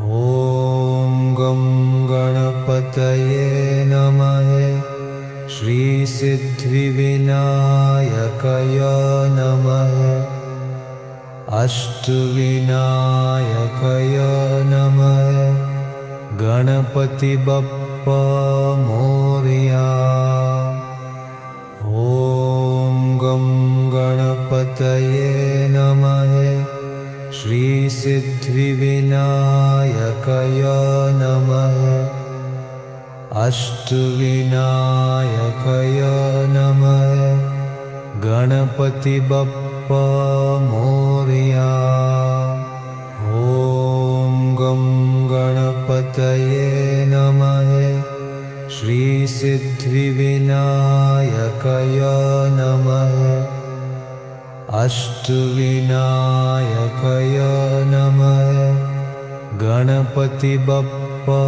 ॐ गं गणपतये नमः। श्रीसिद्धिविनायकाय नमः। अष्टविनायकाय नमः। गणपति बप्पा मोरया। ॐ गं गणपतये नमः। श्रीसिद्धिविनायकाय नमः। अष्टविनायकाय नमः। गणपति बप्पा मोरया। ॐ गं गणपतये नमः। श्रीसिद्धिविनायकाय नमः। अष्टविनायकाय नमः। गणपति बप्पा